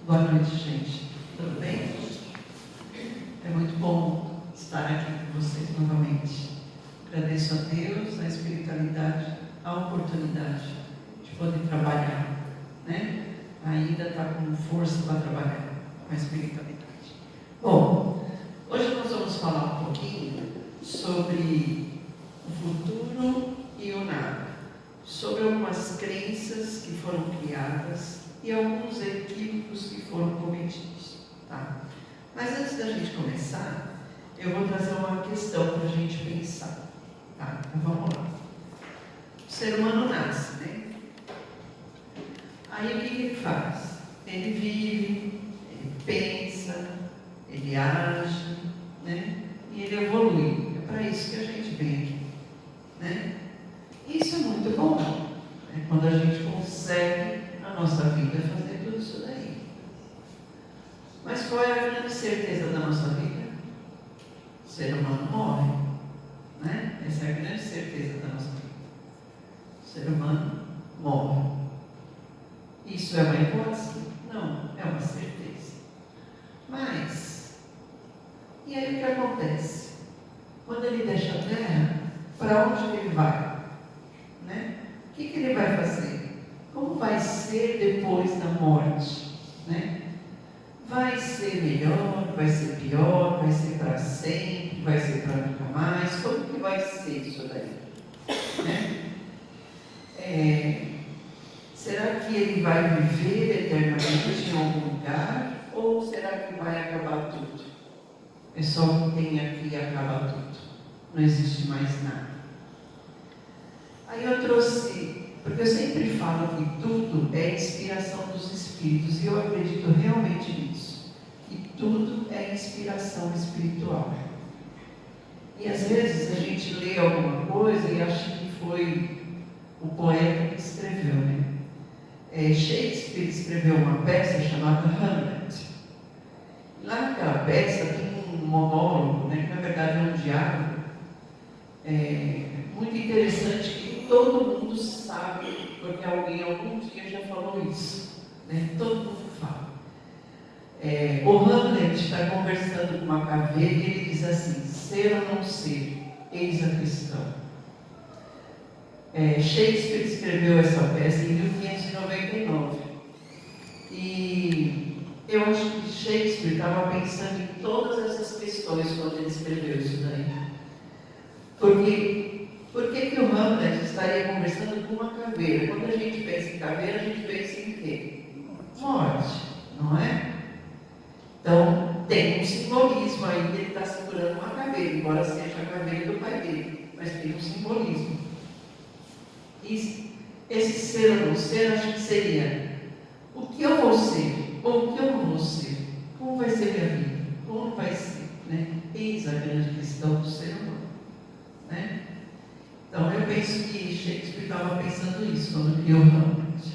Boa noite, gente. Tudo bem? É muito bom estar aqui com vocês novamente. Agradeço a Deus, a espiritualidade, a oportunidade de poder trabalhar, né? Ainda está com força para trabalhar com a espiritualidade. Bom, hoje nós vamos falar um pouquinho sobre o futuro e o nada, sobre algumas crenças que foram criadas e alguns equívocos que foram cometidos, tá? Mas antes da gente começar, eu vou trazer uma questão para a gente pensar, tá? Então vamos lá. O ser humano nasce, né? Aí o que ele faz? Ele vive, ele pensa, ele age, né? E ele evolui. É para isso que a gente vem aqui, né? Isso é muito bom, né? Quando a gente consegue na nossa vida fazer tudo isso daí. Mas qual é a grande certeza da nossa vida? O ser humano morre, né? Essa é a grande certeza da nossa vida. O ser humano morre. Isso é uma hipótese? Não, é uma certeza. Mas, e aí o que acontece? Quando ele deixa a terra, para onde ele vai? Né? O que ele vai fazer? Como vai ser depois da morte? Né? Vai ser melhor? Vai ser pior? Vai ser para sempre? Vai ser para nunca mais? Como que vai ser isso daí? Né? Será que ele vai viver eternamente em algum lugar? Ou será que vai acabar tudo? É só o que tem aqui e acaba tudo. Não existe mais nada. Aí eu trouxe, porque eu sempre falo que tudo é inspiração dos espíritos, e eu acredito realmente nisso, que tudo é inspiração espiritual. E às vezes a gente lê alguma coisa e acha que foi o poeta que escreveu, né? Shakespeare escreveu uma peça chamada Hamlet. Lá naquela peça tem um monólogo, né, que na verdade é um diálogo, muito interessante, que todo mundo sabe, porque alguém algum dia já falou isso, né? Todo mundo fala. O Hamlet está conversando com uma caveira e ele diz assim: ser ou não ser, eis a questão. Shakespeare escreveu essa peça em 1599 e eu acho que Shakespeare estava pensando em todas essas questões quando ele escreveu isso daí. Por que o Hamlet estaria conversando com uma caveira? Quando a gente pensa em caveira, a gente pensa em quê? Morte, não é? Então, tem um simbolismo aí, ele está segurando uma caveira, embora seja a caveira do pai dele, mas tem um simbolismo. E esse ser ou não ser, acho que seria: o que eu vou ser, ou o que eu não vou ser? Como vai ser minha vida? Como vai ser? Né? Eis a grande questão do ser humano. Né? Então eu penso que Shakespeare estava pensando isso quando criou Hamlet.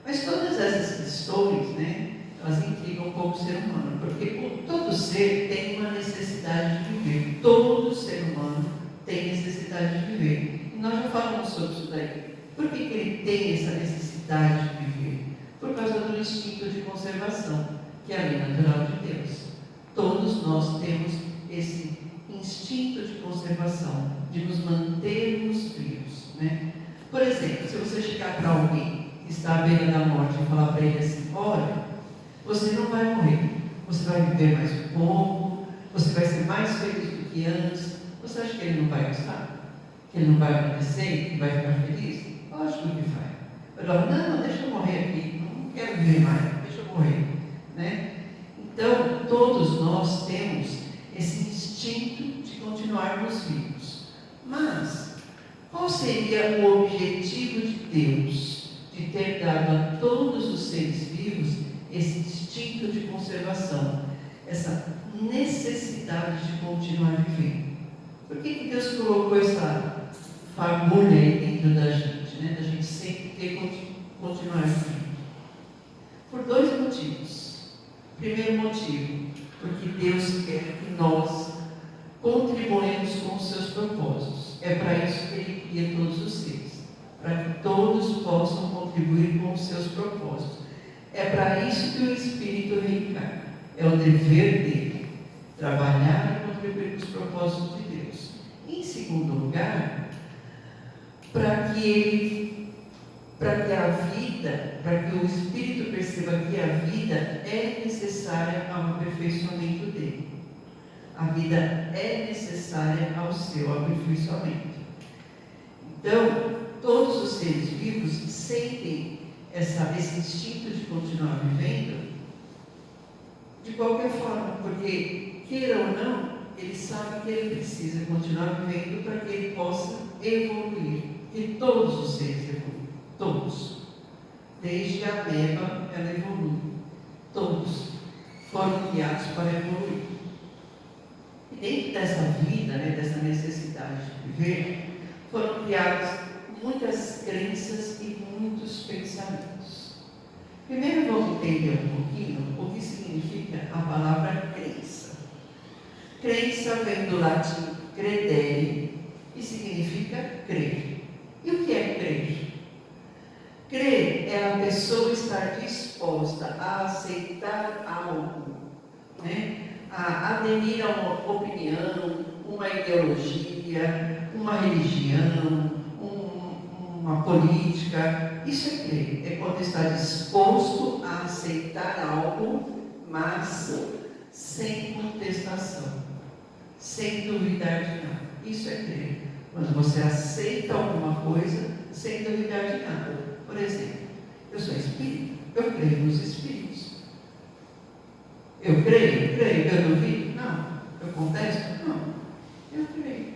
Mas todas essas questões, né, elas intrigam um pouco o ser humano, porque todo ser tem uma necessidade de viver. Todo ser humano tem necessidade de viver. E nós já falamos sobre isso daí. Por que ele tem essa necessidade de viver? Por causa do instinto de conservação, que é a lei natural de Deus. Todos nós temos esse instinto de conservação, de nos mantermos vivos, né? Por exemplo, se você chegar para alguém que está à beira da morte e falar para ele assim: olha, você não vai morrer, você vai viver mais um pouco, você vai ser mais feliz do que antes, você acha que ele não vai gostar? Que ele não vai agradecer? Que vai ficar feliz? Lógico que vai. Vai falar: não, deixa eu morrer aqui, não quero viver mais, deixa eu morrer, né? Então, todos nós temos esse instinto de continuarmos vivos. Mas, qual seria o objetivo de Deus de ter dado a todos os seres vivos esse instinto de conservação, essa necessidade de continuar vivendo? Por que Deus colocou essa fagulha aí dentro da gente, né? Da gente sempre ter que continuar vivendo? Por dois motivos. Primeiro motivo, porque Deus quer que nós contribuamos com os seus propósitos. É para isso que Ele cria todos os seres, para que todos possam contribuir com os seus propósitos. É para isso que o Espírito reencarna. É o dever dele, trabalhar e contribuir com os propósitos de Deus. Em segundo lugar, para que o Espírito perceba que a vida é necessária ao aperfeiçoamento dele. A vida é necessária ao seu aperfeiçoamento. Então, todos os seres vivos sentem esse instinto de continuar vivendo de qualquer forma, porque, queira ou não, ele sabe que ele precisa continuar vivendo para que ele possa evoluir. E todos os seres evoluem, todos. Desde a ameba, ela evolui. Todos foram criados para evoluir. E dentro dessa vida, dessa necessidade de viver, foram criadas muitas crenças e muitos pensamentos. Primeiro vamos entender um pouquinho o que significa a palavra crença. Crença vem do latim credere e significa crer. E o que é crer? Crer é a pessoa estar disposta a aceitar algo, a aderir a uma opinião, uma ideologia, uma religião, uma política. Isso é crer, é quando está disposto a aceitar algo, mas sem contestação, sem duvidar de nada. Isso é crer. Quando você aceita alguma coisa sem duvidar de nada. Por exemplo, eu sou espírita, eu creio nos espíritos. Eu creio, eu duvido? Não. Eu contesto? Não. Eu creio.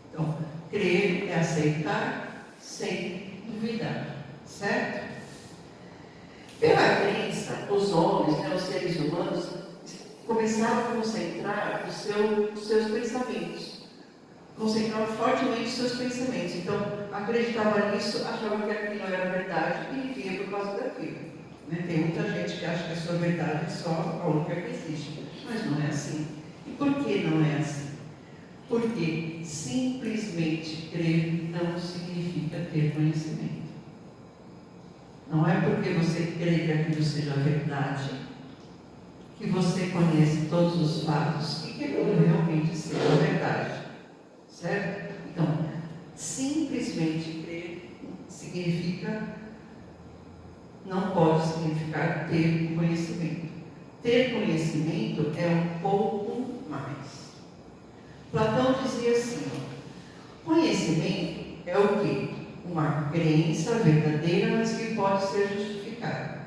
Então, crer é aceitar sem duvidar, certo? Pela crença, os homens, os seres humanos, começaram a concentrar os seus pensamentos. Concentravam fortemente os seus pensamentos. Então, acreditava nisso, achava que aquilo era verdade e vivia por causa daquilo. Tem muita gente que acha que a sua verdade é só a única que existe. Mas não é assim. E por que não é assim? Porque simplesmente crer não significa ter conhecimento. Não é porque você crê que aquilo seja verdade, que você conhece todos os fatos e que aquilo realmente seja verdade. Certo? Então, simplesmente crer não pode significar ter conhecimento. Ter conhecimento é um pouco mais. Platão dizia assim, conhecimento é o quê? Uma crença verdadeira, mas que pode ser justificada.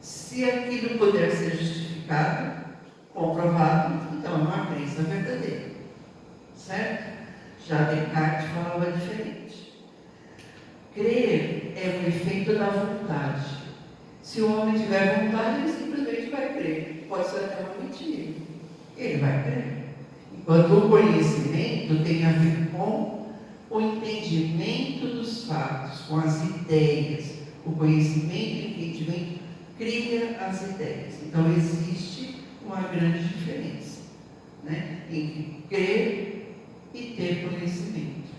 Se aquilo puder ser justificado, comprovado, então é uma crença verdadeira. Certo? Já Descartes falava diferente. Crer é um efeito da vontade. Se o homem tiver vontade, ele simplesmente vai crer. Pode ser até uma mentira. Ele vai crer. Enquanto o conhecimento tem a ver com o entendimento dos fatos, com as ideias. O conhecimento e o entendimento cria as ideias. Então, existe uma grande diferença entre crer e ter conhecimento.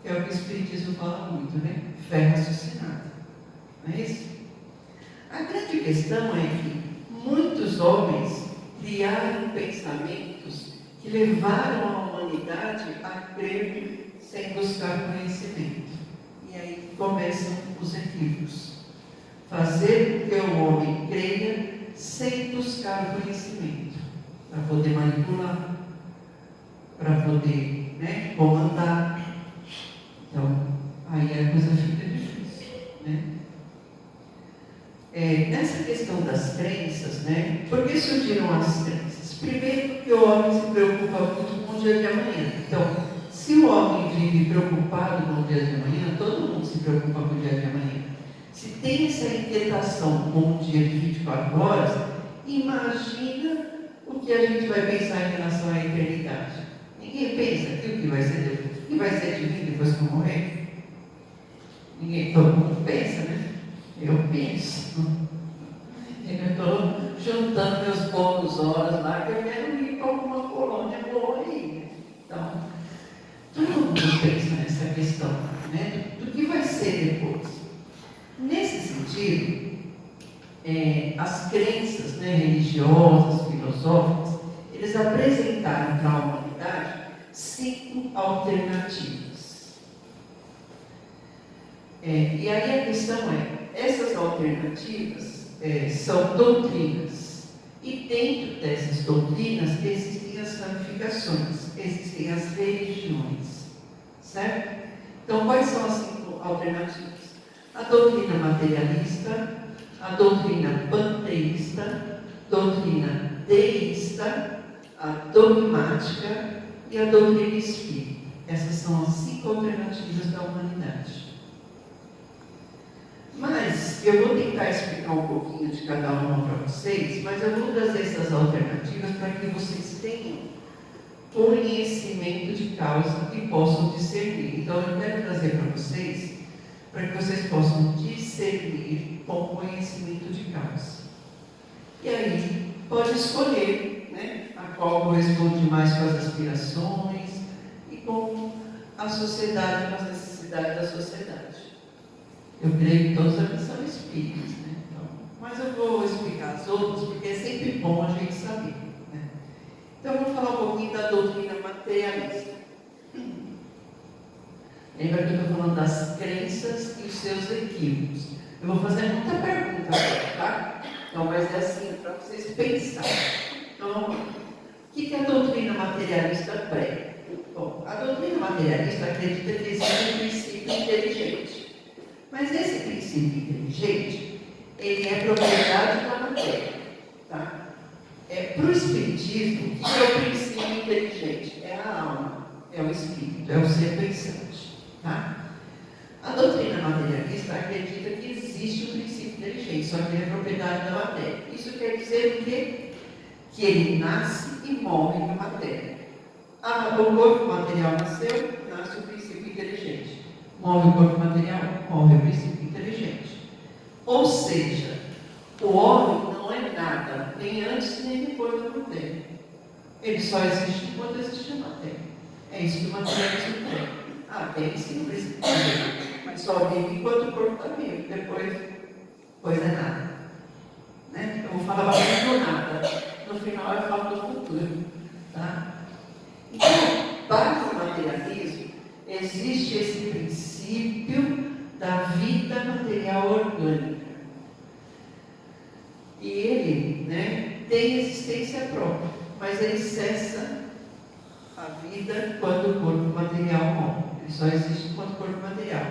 Que é o que o Espiritismo fala muito, fé raciocinada. Não é isso? A grande questão é que muitos homens criaram pensamentos que levaram a humanidade a crer sem buscar conhecimento. E aí começam os equívocos. Fazer com que o homem creia sem buscar conhecimento, para poder manipular, para poder comandar. Então, aí a coisa fica difícil. Nessa questão das crenças, por que surgiram as crenças? Primeiro, porque o homem se preocupa muito com o dia de amanhã. Então, se o homem vive preocupado com o dia de amanhã, todo mundo se preocupa com o dia de amanhã. Se tem essa inquietação com um dia de 24 horas, imagina o que a gente vai pensar em relação à eternidade. Ninguém pensa que o que vai ser depois, o que vai ser de mim depois que eu morrer? Todo mundo pensa, Eu penso. Eu estou juntando meus bônus horas lá, que eu quero ir para alguma colônia boa aí. Então, todo mundo pensa nessa questão, do que vai ser depois. Nesse sentido, as crenças, né, religiosas, filosóficas, eles apresentaram para a humanidade 5 alternativas. E aí a questão essas alternativas são doutrinas. E dentro dessas doutrinas existem as ramificações, existem as religiões. Certo? Então, quais são as 5 alternativas? A doutrina materialista, a doutrina panteísta, doutrina deísta, a dogmática e a doutrina espírita. Essas são as 5 alternativas da humanidade. Mas eu vou tentar explicar um pouquinho de cada uma para vocês, mas eu vou trazer essas alternativas para que vocês tenham conhecimento de causa e possam discernir. Então eu quero trazer para vocês, para que vocês possam discernir com conhecimento de causa. E aí, pode escolher, né, a qual corresponde mais com as aspirações e com a sociedade, com as necessidades da sociedade. Eu creio que todos aqui são espíritos, né? Então, mas eu vou explicar as outras, porque é sempre bom a gente saber, né? Então, eu vou falar um pouquinho da doutrina materialista. Lembra que eu estou falando das crenças e os seus equívocos. Eu vou fazer muita pergunta agora, tá? Então, mas é assim, para vocês pensarem. Então, o que a doutrina materialista prega? Bom, a doutrina materialista acredita que existe um princípio inteligente. Mas esse princípio inteligente, ele é propriedade da matéria. Tá? Para o Espiritismo, o que é o princípio inteligente? É a alma, é o espírito, é o ser pensante. Tá? A doutrina materialista acredita que existe um princípio inteligente, só que ele é propriedade da matéria. Isso quer dizer o quê? Que ele nasce e morre na matéria. O corpo material nasceu, nasce o princípio inteligente. Morre o corpo material, morre o princípio inteligente. Ou seja, o homem não é nada, nem antes nem depois da matéria. Ele só existe enquanto existe a matéria. É isso que o materialismo tem. Tem sim o princípio inteligente, mas só vive enquanto o corpo está vivo, depois é nada. Né? Eu vou falar bastante do nada, no final eu falo do futuro. Tá? Então, para o materialismo, existe esse princípio da vida material orgânica. E ele, né, tem existência própria, mas ele cessa a vida quando o corpo material morre. Ele só existe enquanto corpo material.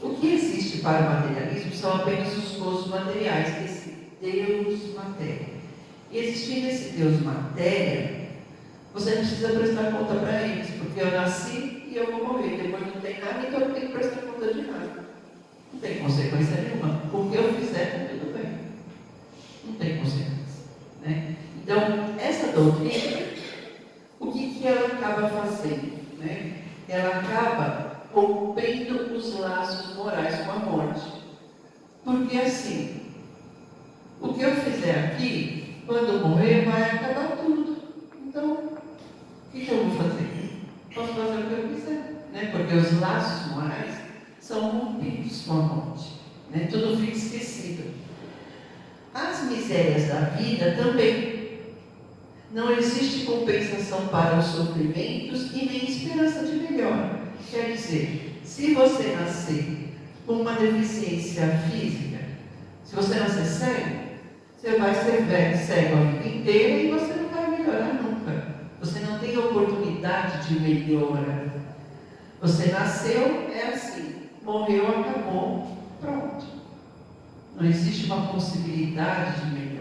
O que existe para o materialismo são apenas os gozos materiais, esse Deus matéria. E existindo esse Deus matéria, você não precisa prestar conta para eles, porque eu nasci e eu vou morrer, depois não tem nada, então eu não tenho que prestar conta de nada. Não tem consequência nenhuma. O que eu fizer, tá tudo bem. Não tem consequência. Né? Então, essa doutrina, o que ela acaba fazendo? Né? Ela acaba rompendo os laços morais com a morte. Porque assim, o que eu fizer aqui, quando eu morrer, vai acabar tudo. Então, o que eu vou fazer? Posso fazer o que eu quiser, né? Porque os laços morais são rompidos com a morte, né? Tudo fica esquecido. As misérias da vida também. Não existe compensação para os sofrimentos e nem esperança de melhora. Quer dizer, se você nascer com uma deficiência física, se você nascer cego, você vai ser cego a vida inteira e você não vai melhorar nunca. Você não tem oportunidade de melhora. Você nasceu, é assim, morreu, acabou, pronto. Não existe uma possibilidade de melhora.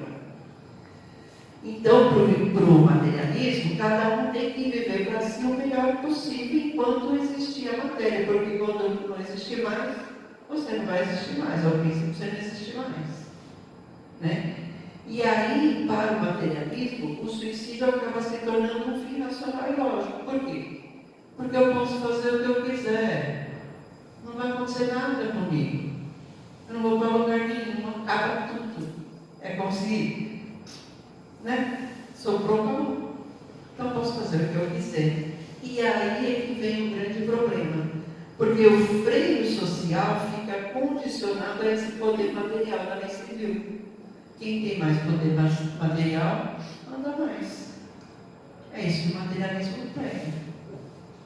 Então, para o materialismo, cada um tem que viver para si o melhor possível enquanto existir a matéria, porque quando não existir mais, você não vai existir mais, ao princípio você não existe mais. Né? E aí, para o materialismo, o suicídio acaba se tornando um fim racional e lógico. Por quê? Porque eu posso fazer o que eu quiser. Não vai acontecer nada comigo. Eu não vou para lugar nenhum, acaba tudo. É como se, né? Soprou, acabou. Então eu posso fazer o que eu quiser. E aí é que vem o grande problema. Porque o freio social fica condicionado a esse poder material da lei civil. Quem tem mais poder material, anda mais. É isso que o materialismo prega,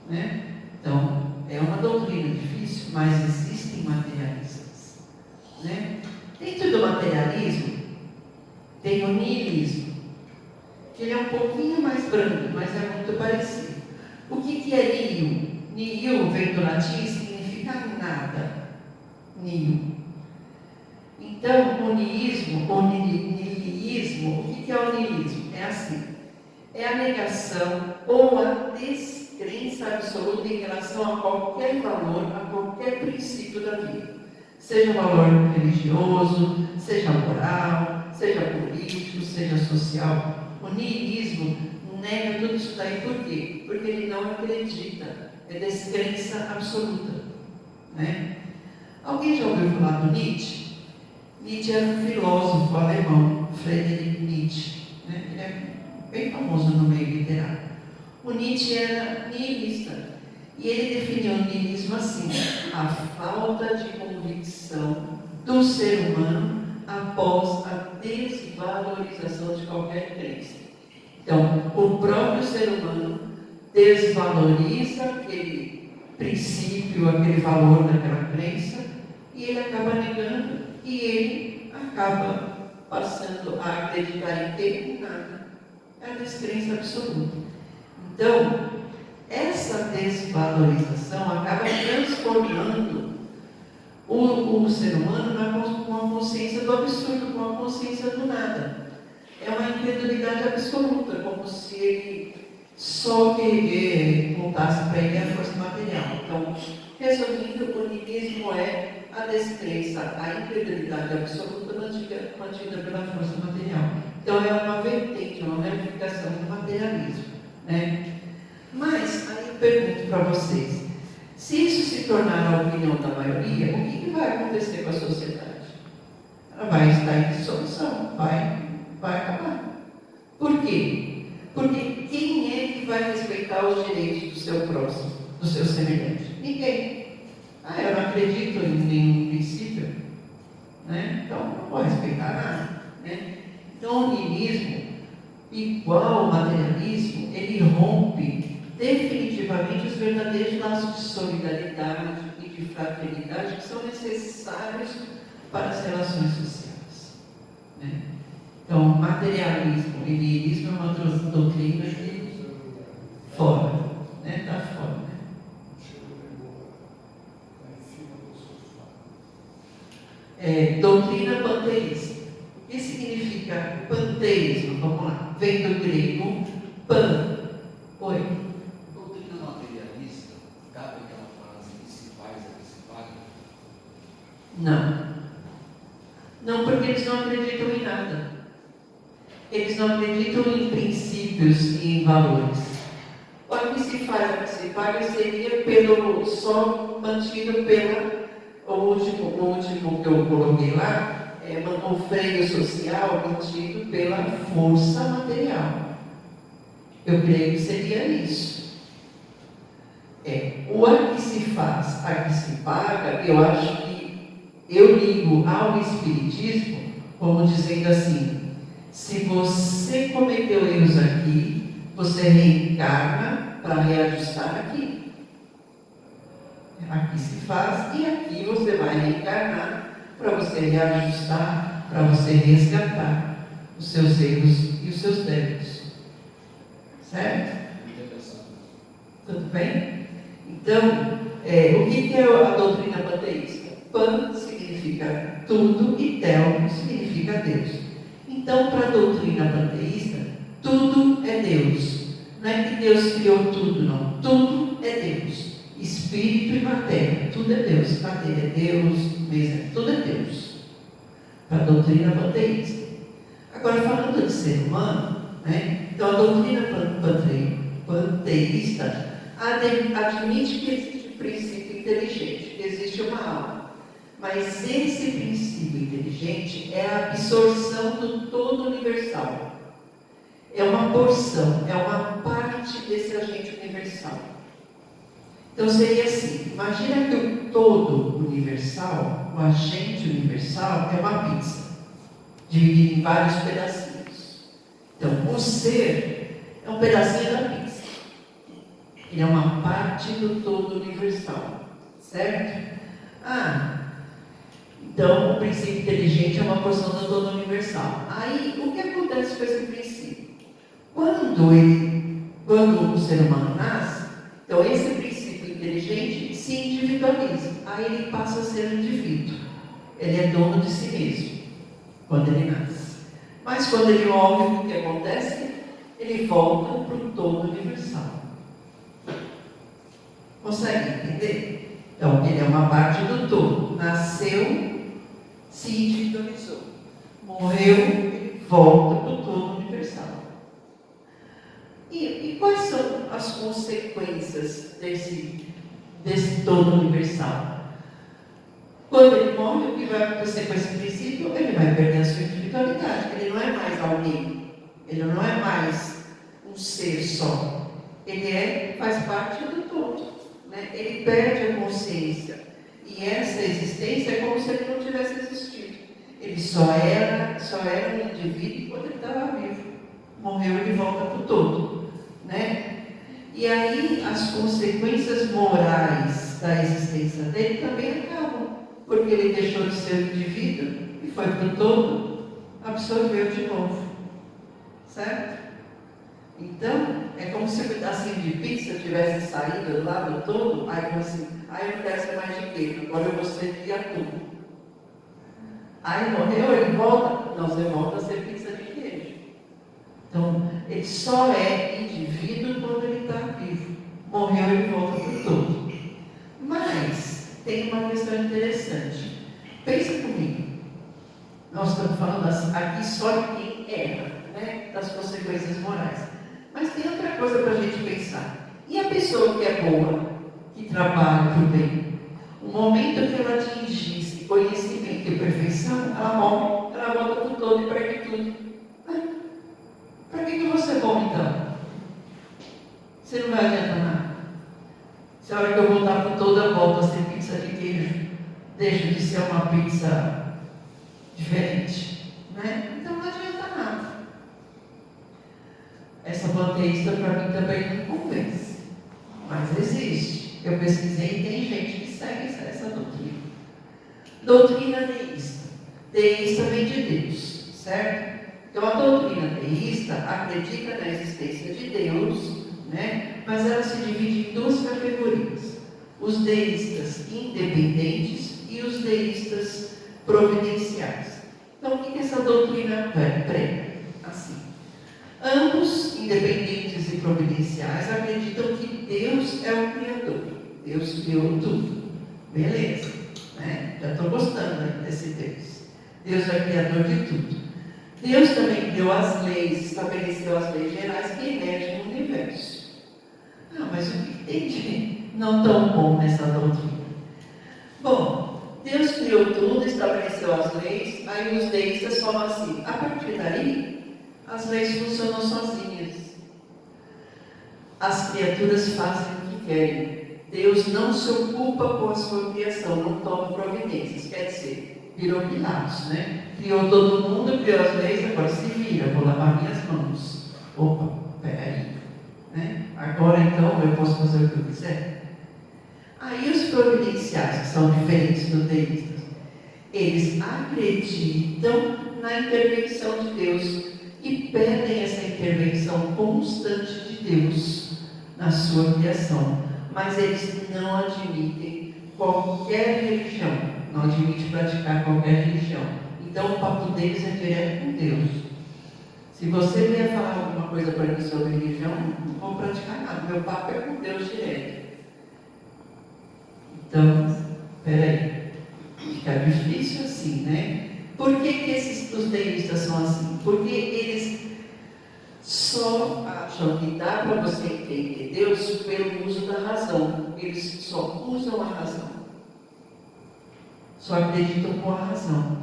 né? Então, é uma doutrina difícil, mas existem materialistas, né? Dentro do materialismo, tem o niilismo, que ele é um pouquinho mais brando, mas é muito parecido. O que é nihil? Nihil vem do latim e significa nada. Nihil. Então, o niilismo, o que é o niilismo? É assim, é a negação ou a descrença absoluta em relação a qualquer valor, a qualquer princípio da vida. Seja valor religioso, seja moral, seja político, seja social. O niilismo nega tudo isso daí. Por quê? Porque ele não acredita. É descrença absoluta, né? Alguém já ouviu falar do Nietzsche? Nietzsche era um filósofo alemão, Friedrich Nietzsche, né? Ele é bem famoso no meio literário. O Nietzsche era nihilista e ele definiu o nihilismo assim: a falta de convicção do ser humano após a desvalorização de qualquer crença. Então, o próprio ser humano desvaloriza aquele princípio, aquele valor daquela crença, e ele acaba negando, e ele acaba passando a acreditar em quê? Em nada. É a descrença absoluta. Então, essa desvalorização acaba transformando o ser humano com a consciência do absurdo, com a consciência do nada. É uma incredulidade absoluta, como se ele só voltasse para ele a força material. Então, resumindo, o niilismo é a descrença, a incredulidade absoluta mantida pela força material. Então, é uma vertente, uma ramificação do materialismo, né? Mas, aí eu pergunto para vocês, se isso se tornar a opinião da maioria, o que vai acontecer com a sociedade? Ela vai estar em dissolução, vai acabar. Por quê? Porque quem é que vai respeitar os direitos do seu próximo, do seu semelhante? Ninguém. Eu não acredito em nenhum princípio, né? Então não vou respeitar nada, né? Então o niilismo, igual ao materialismo, ele rompe definitivamente os verdadeiros laços de solidariedade e de fraternidade que são necessários para as relações sociais, né? Então, materialismo e niilismo é uma doutrina de fora, né? Está fora, né? Doutrina panteísta. O que significa panteísmo? Vamos lá. Vem do grego pan. Oi. Doutrina materialista, cabe aquela frase que se faz é que se paga? Não. Não, porque eles não acreditam em nada. Eles não acreditam em princípios e em valores. O que se faz, o que se paga seria só mantido o último que eu coloquei lá, o freio social mantido pela força material. Eu creio que seria isso. O a que se faz, a que se paga, eu acho que eu ligo ao Espiritismo como dizendo assim: se você cometeu erros aqui, você reencarna para reajustar aqui. Aqui se faz e aqui você vai reencarnar para você reajustar, para você resgatar os seus erros e os seus débitos. Certo? Tudo bem? Então, o que é a doutrina panteísta? Pan significa tudo e tel significa Deus. Então, para a doutrina panteísta, tudo é Deus. Não é que Deus criou tudo, não. Tudo é Deus. Espírito e matéria, tudo é Deus. Matéria é Deus, mesa, tudo é Deus. Para a doutrina panteísta. Agora, falando de ser humano, né? Então a doutrina panteísta admite que existe um princípio inteligente, que existe uma alma. Mas esse princípio inteligente é a absorção do todo universal. É uma porção, é uma parte desse agente universal. Então seria assim, imagina que o todo universal, o agente universal é uma pizza. dividido em vários pedacinhos. Então, o ser é um pedacinho da pizza. Ele é uma parte do todo universal, certo? Então o princípio inteligente é uma porção do todo universal. Aí, o que acontece com esse princípio? Quando o ser humano nasce, então esse princípio inteligente se individualiza. Aí ele passa a ser um indivíduo. Ele é dono de si mesmo, quando ele nasce. Mas quando ele morre, o que acontece? Ele volta para o todo universal. Consegue entender? Então, ele é uma parte do todo. Nasceu, se individualizou. Morreu, ele volta para o todo universal. E quais são as consequências desse todo universal? Quando ele morre, o que vai acontecer com esse princípio? Ele vai perder a sua individualidade. Ele não é mais alguém. Ele não é mais um ser só. Ele faz parte do todo. Né? Ele perde a consciência. E essa existência é como se ele não tivesse existido. Ele só era um indivíduo quando ele estava vivo. Morreu, ele volta para o todo. Né? E aí as consequências morais da existência dele também acabam. Porque ele deixou de ser um indivíduo e foi para o todo, absorveu de novo. Certo? Então, é como se um pedacinho de pizza tivesse saído lá do todo, aí assim, eu não quero ser mais de queijo, agora eu vou ser de atum. Aí morreu, ele volta, não, você volta a ser pizza de queijo. Então, ele só é indivíduo quando ele está vivo. Morreu, ele volta para o todo. Mas, tem uma questão interessante. Pensa comigo. Nós estamos falando aqui só de quem erra, né? Das consequências morais. Mas tem outra coisa para a gente pensar. E a pessoa que é boa, que trabalha para o bem? O momento que ela atingisse conhecimento e perfeição, ela morre, ela volta para o todo e perde tudo. Para que você é bom então? Você não vai adiantar nada. Se a hora que eu voltar para o todo, eu volto a ser pizza de queijo. Deixo de ser uma pizza diferente. Né? Então não adianta nada. Essa panteísta para mim também não convence. Mas existe. Eu pesquisei e tem gente que segue essa doutrina. Doutrina deísta. Deísta vem de Deus, certo? Então a doutrina deísta acredita na existência de Deus, né? Mas ela se divide em duas categorias. Os deístas independentes e os deístas providenciais. Então o que essa doutrina prega? Assim. Ambos, independentes e providenciais, acreditam que Deus é o Criador. Deus criou tudo. Beleza, né? Já estou gostando desse Deus. Deus é o Criador de tudo. Deus também criou as leis, estabeleceu as leis gerais que regem o universo. Mas o que tem de não tão bom nessa doutrina? Bom, Deus criou tudo, estabeleceu as leis, aí os deístas falam assim, a partir daí, as leis funcionam sozinhas. As criaturas fazem o que querem. Deus não se ocupa com a sua criação, não toma providências. Quer dizer, virou Pilatos, né? Criou todo mundo, criou as leis, agora se vira, vou lavar minhas mãos. Opa, peraí. Né? Agora então eu posso fazer o que eu quiser. Aí os providenciais, que são diferentes do deístas, eles acreditam na intervenção de Deus e pedem essa intervenção constante de Deus na sua criação. Mas eles não admitem qualquer religião, não admitem praticar qualquer religião. Então o papo deles é direto com Deus. Se você vier falar alguma coisa para mim sobre religião, não vou praticar nada. Meu papo é com Deus direto. Então, peraí, fica difícil assim, né? Por que os deístas são assim? Porque eles só acham que dá para você entender Deus pelo uso da razão. Eles só usam a razão. Só acreditam com a razão.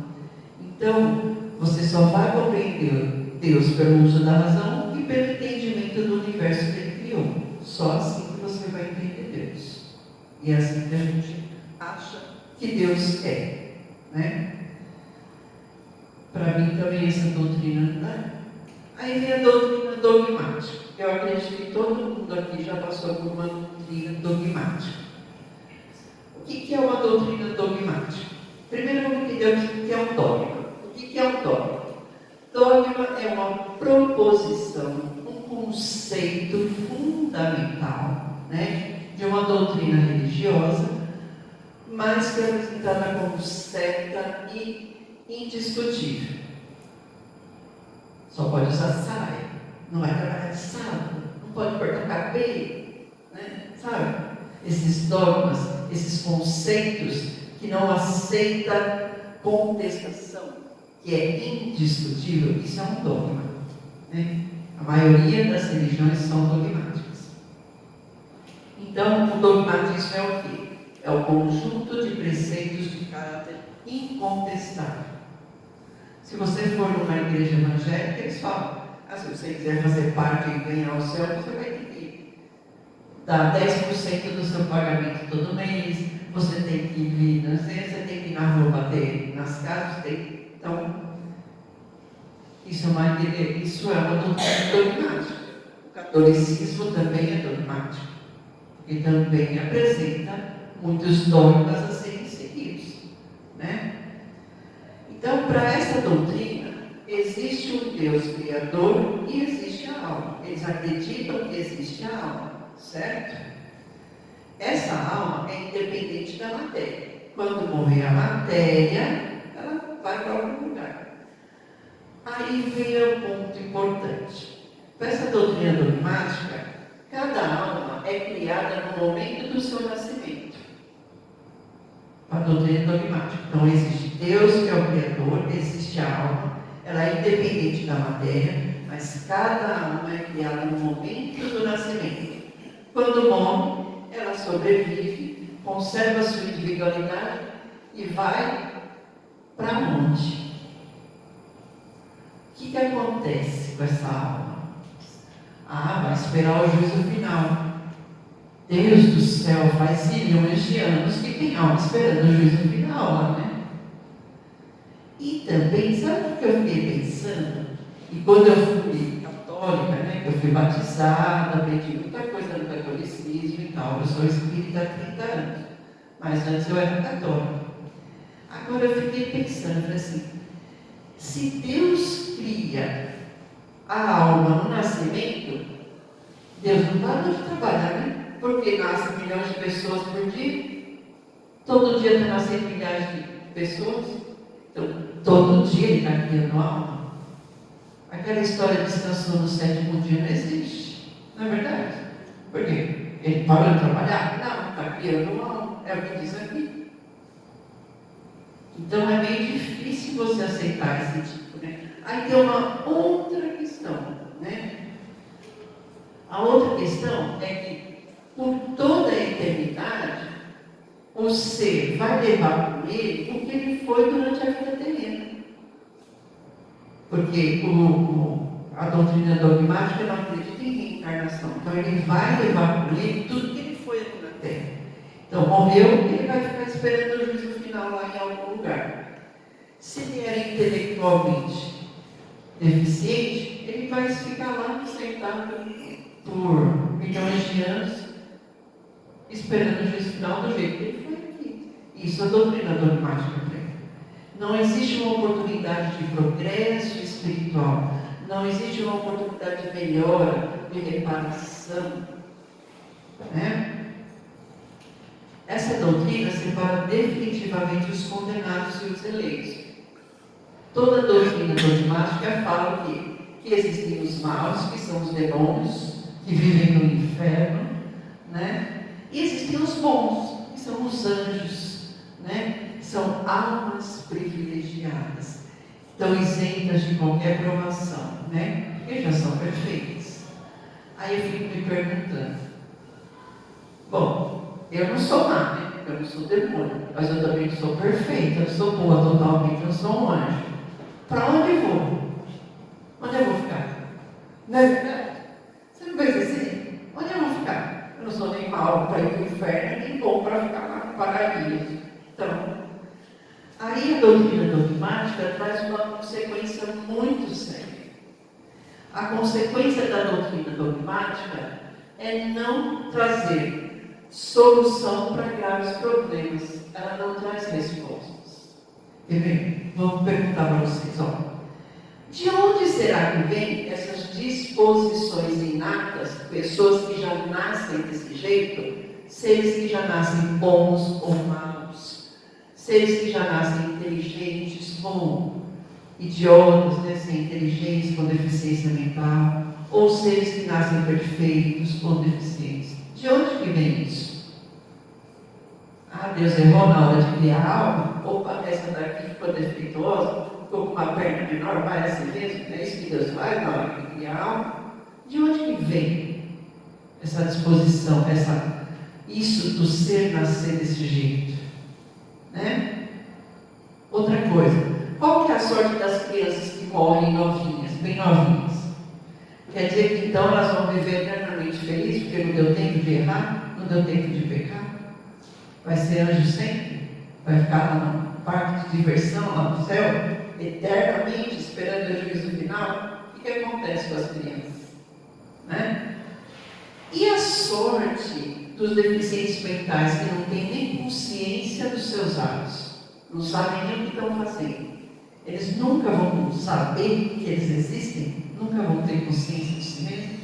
Então, você só vai compreender Deus pelo uso da razão e pelo entendimento do universo que Ele criou. Só assim que você vai entender Deus. E é assim que a gente acha que Deus é. Né? Para para mim também essa doutrina não dá. Aí vem a doutrina dogmática. Eu acredito que todo mundo aqui já passou por uma doutrina dogmática. O que é uma doutrina dogmática? Primeiro vamos entender o que é um dogma. O que é um dogma? Dogma é uma proposição, um conceito fundamental, né, de uma doutrina religiosa, mas que é apresentada como certa e indiscutível. Só pode usar saia, não vai trabalhar de sábado, não pode cortar cabelo, né? Sabe? Esses dogmas, esses conceitos que não aceitam contestação, que é indiscutível, isso é um dogma, né? A maioria das religiões são dogmáticas. Então, o dogmatismo é o quê? É o conjunto de preceitos de caráter incontestável. Se você for numa igreja evangélica, eles falam, se você quiser fazer parte e ganhar o céu, você vai ter que dar 10% do seu pagamento todo mês, você tem que vir, você tem que ir na rua bater nas casas, então, isso é uma doutrina dogmática. O catolicismo também é dogmático, e também apresenta muitos dogmas a serem seguidos, né? Então, para essa doutrina, existe um Deus criador e existe a alma. Eles acreditam que existe a alma, certo? Essa alma é independente da matéria. Quando morrer a matéria, ela vai para algum lugar. Aí vem o ponto importante. Para essa doutrina dogmática, cada alma é criada no momento do seu nascimento. A doutrina dogmática. Então, existe Deus, que é o Criador, existe a alma, ela é independente da matéria, mas cada alma é criada no momento do nascimento. Quando morre, ela sobrevive, conserva sua individualidade e vai para onde? O que acontece com essa alma? Vai esperar o juízo final. Deus do céu, faz milhões de anos que tem alma esperando o juízo final lá, né? E também, sabe o que eu fiquei pensando? E quando eu fui católica, né, que eu fui batizada, aprendi muita coisa no catolicismo e tal, eu sou espírita há 30 anos, mas antes eu era católica. Agora eu fiquei pensando, falei assim, se Deus cria a alma no nascimento, Deus não para de trabalhar, né? Porque nascem milhões de pessoas por dia, todo dia está nascendo milhares de pessoas, então todo dia ele está criando alma. Aquela história de descansou no sétimo dia não existe, não é verdade? Por quê? Ele parou de trabalhar? Não, está criando alma, é o que diz aqui. Então é meio difícil você aceitar esse tipo, né? Aí tem uma outra questão, né? A outra questão é que por toda a eternidade, o ser vai levar com ele o que ele foi durante a vida terrena. Porque a doutrina dogmática não acredita em reencarnação. Então, ele vai levar com ele tudo que ele foi aqui na Terra. Então, morreu, ele vai ficar esperando o juízo final lá em algum lugar. Se ele era intelectualmente deficiente, ele vai ficar lá sentado por milhões de anos, esperando o juízo final do jeito que ele foi aqui. Isso é a doutrina dogmática para ele. Não existe uma oportunidade de progresso espiritual. Não existe uma oportunidade de melhora, de reparação. Né? Essa doutrina separa definitivamente os condenados e os eleitos. Toda doutrina dogmática fala que existem os maus, que são os demônios, que vivem no inferno, né? E existem os bons, que são os anjos, né? São almas privilegiadas, estão isentas de qualquer provação, né? Porque já são perfeitas. Aí eu fico me perguntando, bom, eu não sou má, né? Eu não sou demônio, mas eu também não sou perfeita, eu sou boa totalmente, eu sou um anjo. Para onde eu vou? Onde eu vou ficar? Não é verdade? Você não pensa assim? Onde eu vou ficar? Eu não sou nem mal para ir para o inferno, nem bom para ficar lá no paraíso. Então, aí a doutrina dogmática traz uma consequência consequência muito séria. A consequência da doutrina dogmática é não trazer solução para graves problemas. Ela não traz respostas. Quer ver? Vou perguntar para vocês, ó. De onde será que vem essas disposições inatas, pessoas que já nascem desse jeito, seres que já nascem bons ou maus, seres que já nascem inteligentes ou idiotas, né, sem inteligência, com deficiência mental, ou seres que nascem perfeitos com deficiência? De onde que vem isso? Ah, Deus errou na hora de criar a alma? Opa, essa daqui ficou defeituosa, ficou com uma perna menor, vai assim mesmo? É isso que Deus faz na hora de criar a alma? De onde que vem essa disposição, isso do ser nascer desse jeito? Né? Outra coisa, qual que é a sorte das crianças que morrem novinhas, bem novinhas? Quer dizer que então elas vão viver eternamente felizes porque não deu tempo de errar, não deu tempo de pecar? Vai ser anjo sempre? Vai ficar lá no parque de diversão, lá no céu, eternamente, esperando o juízo final? O que acontece com as crianças? Né? E a sorte dos deficientes mentais que não têm nem consciência dos seus atos, não sabem nem o que estão fazendo. Eles nunca vão saber que eles existem, nunca vão ter consciência de si mesmos.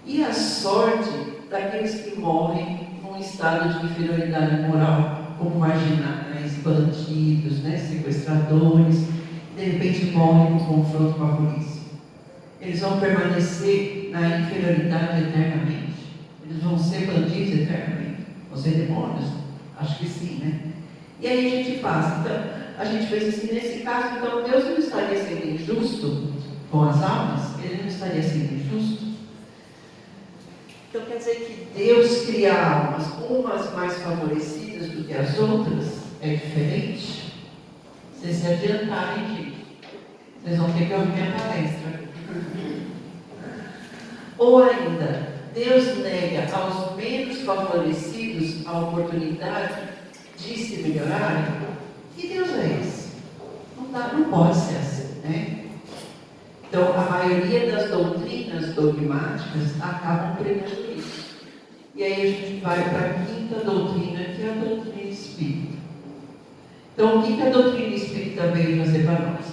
E a sorte daqueles que morrem num estado de inferioridade moral, como marginais, bandidos, né, sequestradores, de repente morrem no confronto com a polícia. Eles vão permanecer na inferioridade eternamente. Eles vão ser bandidos eternamente. Vão ser demônios? Acho que sim, né? E aí a gente passa. Então, a gente pensa assim, nesse caso, então Deus não estaria sendo injusto com as almas? Ele não estaria sendo injusto? Então quer dizer que Deus cria almas, umas mais favorecidas do que as outras? É diferente? Vocês se adiantarem, gente. Vocês vão ter que ouvir minha palestra. Ou ainda, Deus nega aos menos favorecidos a oportunidade de se melhorarem? Que Deus é esse? Não pode ser assim, né? Então, a maioria das doutrinas dogmáticas acabam pregando isso. E aí a gente vai para a quinta doutrina, que é a doutrina espírita. Então, o que a doutrina espírita veio fazer para nós?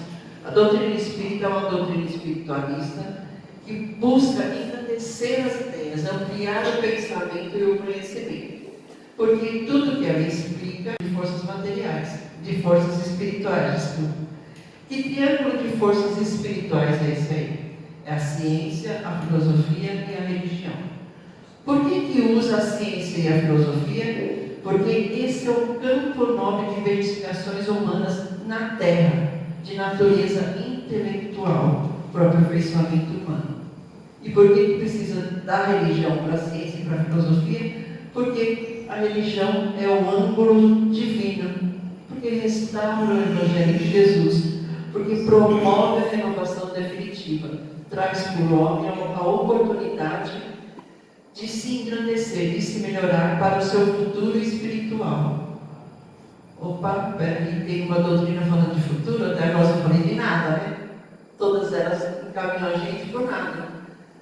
A doutrina espírita é uma doutrina espiritualista que busca engrandecer as ideias, ampliar o pensamento e o conhecimento. Porque tudo que ela explica é de forças materiais, de forças espirituais, desculpa. Que triângulo de forças espirituais é esse aí? É a ciência, a filosofia e a religião. Por que usa a ciência e a filosofia? Porque esse é o campo nobre de investigações humanas na Terra, de natureza intelectual, para o aperfeiçoamento humano. E por que precisa da religião para a ciência e para a filosofia? Porque a religião é o ângulo divino, porque restaura o Evangelho de Jesus, porque promove a renovação definitiva, traz para o homem a oportunidade de se engrandecer, de se melhorar para o seu futuro espiritual. Opa, peraí, tem uma doutrina falando de futuro, até agora eu falei de nada, né? Todas elas encaminham a gente por nada,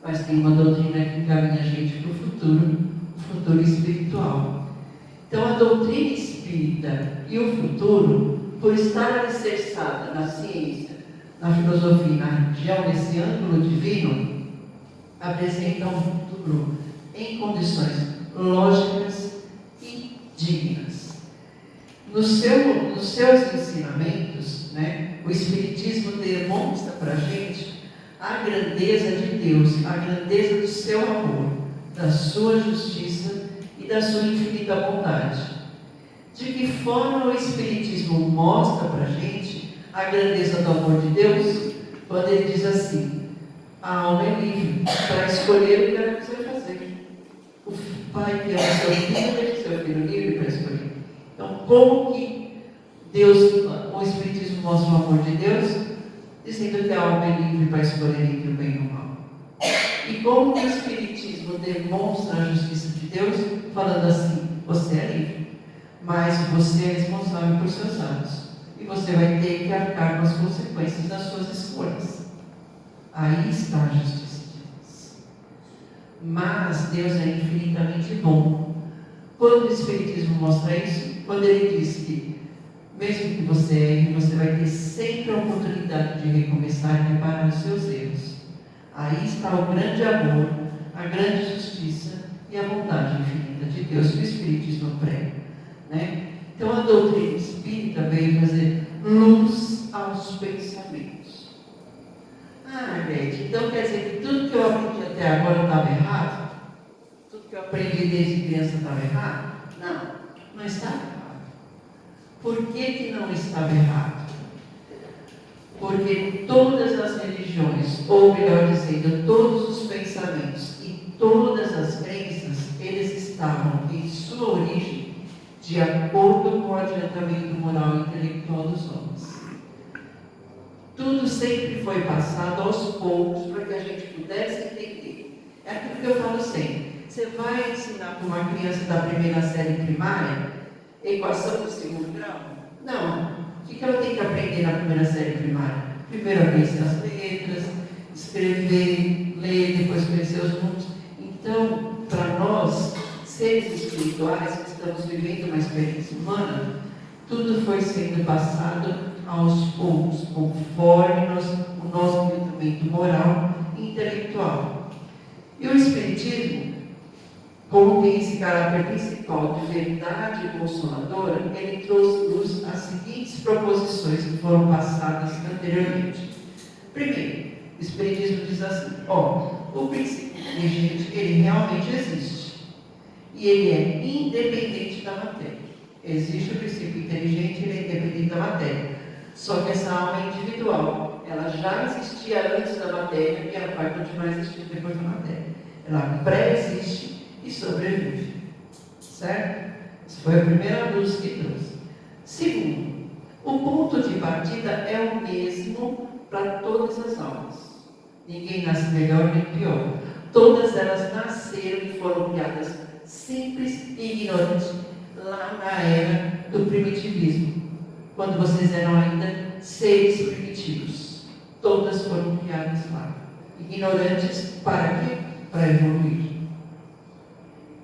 mas tem uma doutrina que encaminha a gente para o futuro espiritual. Então a doutrina espírita e o futuro, por estar alicerçada na ciência, na filosofia e na religião, nesse ângulo divino, apresentam um futuro em condições lógicas e dignas. Nos seus ensinamentos, né, o Espiritismo demonstra para a gente a grandeza de Deus, a grandeza do seu amor, da sua justiça e da sua infinita bondade. De que forma o Espiritismo mostra para a gente a grandeza do amor de Deus? Quando ele diz assim: a alma é livre para escolher o que ela quiser fazer. O pai que ama seu filho deixa seu filho livre para escolher. Então, como que o Espiritismo mostra o amor de Deus? Dizendo que a alma é livre para escolher entre o bem e o mal. E como que o Espiritismo demonstra a justiça de Deus? Falando assim: você é livre, mas você é responsável por seus atos. e você vai ter que arcar com as consequências das suas escolhas. Aí está a justiça de Deus. Mas Deus é infinitamente bom. Quando o Espiritismo mostra isso, quando ele diz que, mesmo que você erre, você vai ter sempre a oportunidade de recomeçar e reparar os seus erros. Aí está o grande amor, a grande justiça e a bondade infinita de Deus que o Espiritismo prega, né? Então a doutrina espírita veio fazer luz aos pensamentos. Ah, gente, então quer dizer que tudo que eu aprendi até agora estava errado? Tudo que eu aprendi desde criança estava errado? Não, não estava errado. Por que não estava errado? Porque todas as religiões, ou melhor dizendo, todos os pensamentos e todas as crenças, eles estavam em sua origem de acordo com o adiantamento moral e intelectual dos homens. Tudo sempre foi passado aos poucos para que a gente pudesse entender. É aquilo que eu falo sempre. Você vai ensinar para uma criança da primeira série primária equação do segundo grau? Não. O que ela tem que aprender na primeira série primária? Primeiro aprender as letras, escrever, ler, depois conhecer os números. Então, para nós, seres espirituais que estamos vivendo uma experiência humana, tudo foi sendo passado aos poucos, conforme o nosso desenvolvimento moral e intelectual. E o Espiritismo, como tem esse caráter principal de verdade consoladora, ele trouxe luz às seguintes proposições que foram passadas anteriormente. Primeiro, o Espiritismo diz assim: o princípio inteligente, ele realmente existe. E ele é independente da matéria. Existe o princípio inteligente, ele é independente da matéria. Só que essa alma é individual. Ela já existia antes da matéria e ela vai continuar existindo depois da matéria. Ela pré-existe e sobrevive. Certo? Essa foi a primeira luz que trouxe. Segundo, o ponto de partida é o mesmo para todas as almas. Ninguém nasce melhor nem pior. Todas elas nasceram e foram criadas simples e ignorantes lá na era do primitivismo, quando vocês eram ainda seres primitivos. Todas foram criadas lá. Ignorantes para quê? Para evoluir.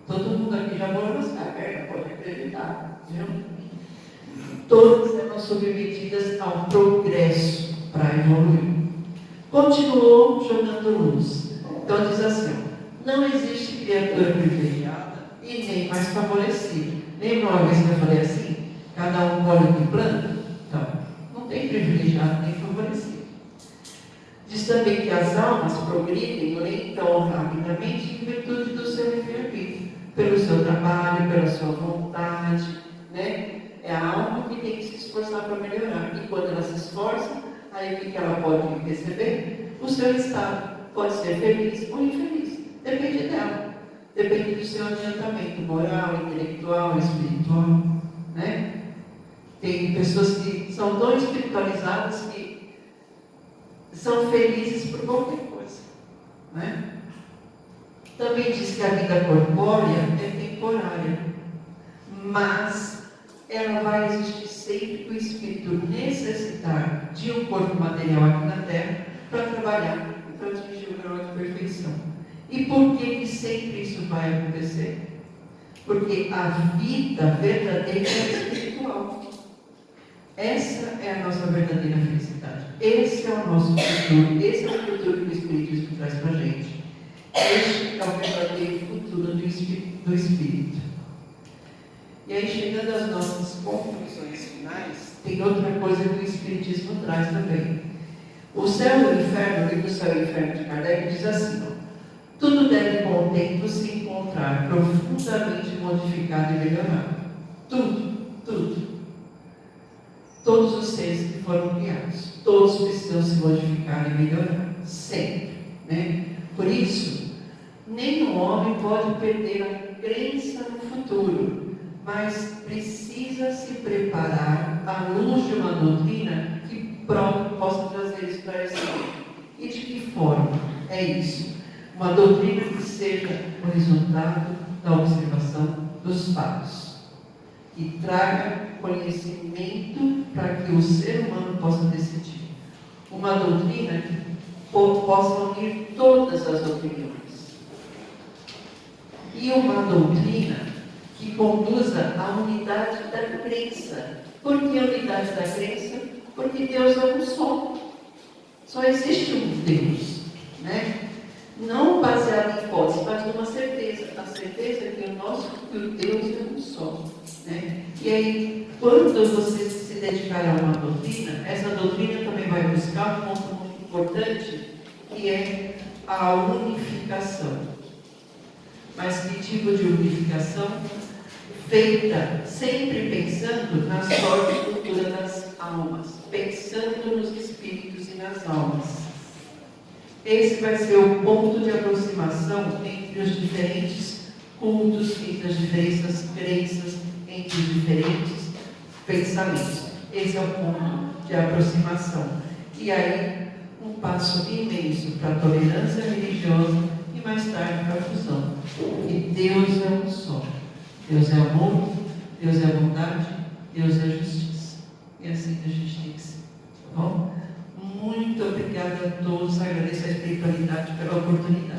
Todo mundo aqui já morou nas cavernas, pode acreditar, viu? Todas eram submetidas ao progresso para evoluir. Continuou jogando luz. Então diz assim: não existe criatura privilegiada e nem mais favorecida. Lembra uma vez que eu falei assim? Cada um colhe o que planta? Então, não tem privilegiado nem favorecido. Diz também que as almas progridem lenta ou rapidamente em virtude do seu livre-arbítrio, pelo seu trabalho, pela sua vontade, né? É a alma que tem que se esforçar para melhorar. E quando ela se esforça, aí o que ela pode receber? O seu estado. Pode ser feliz ou infeliz. Depende dela. Depende do seu adiantamento moral, intelectual, espiritual, né? Tem pessoas que são tão espiritualizadas que são felizes por qualquer coisa, né? Também diz que a vida corpórea é temporária, mas ela vai existir sempre que o espírito necessitar de um corpo material aqui na Terra para trabalhar e para atingir o grau de perfeição. E por que sempre isso vai acontecer? Porque a vida verdadeira é espiritual. Essa é a nossa verdadeira felicidade. Esse é o nosso futuro. Esse é o futuro que o Espiritismo traz para a gente. Este é o verdadeiro futuro do Espírito. E aí, chegando às nossas conclusões finais, tem outra coisa que o Espiritismo traz também. O Céu e o Inferno, o livro Céu e o Inferno de Kardec, diz assim: tudo deve com o tempo se encontrar profundamente modificado e melhorado. Tudo. Todos os seres que foram criados, todos precisam se modificar e melhorar, sempre, né? Por isso, nenhum homem pode perder a crença no futuro, mas precisa se preparar à luz de uma doutrina que possa trazer esclarecimento. E de que forma é isso? Uma doutrina que seja o resultado da observação dos fatos, que traga conhecimento para que o ser humano possa decidir. Uma doutrina que possa unir todas as opiniões. E uma doutrina que conduza à unidade da crença. Por que a unidade da crença? Porque Deus é um só. Só existe um Deus, né? Não baseado em hipótese, mas numa certeza. A certeza que o Deus é um só, né? E aí, quando você se dedicar a uma doutrina, essa doutrina também vai buscar um ponto muito importante, que é a unificação. Mas que tipo de unificação? Feita sempre pensando na sorte futura das almas, pensando nos espíritos e nas almas. Esse vai ser o ponto de aproximação entre os diferentes cultos, entre as diferentes crenças, entre os diferentes pensamentos. Esse é o ponto de aproximação. E aí, um passo imenso para a tolerância religiosa e mais tarde para a fusão. E Deus é um só. Deus é amor, Deus é bondade, Deus é justiça. E assim que a gente tem que ser. Tá bom? Muito obrigada a todos. Agradeço a espiritualidade pela oportunidade.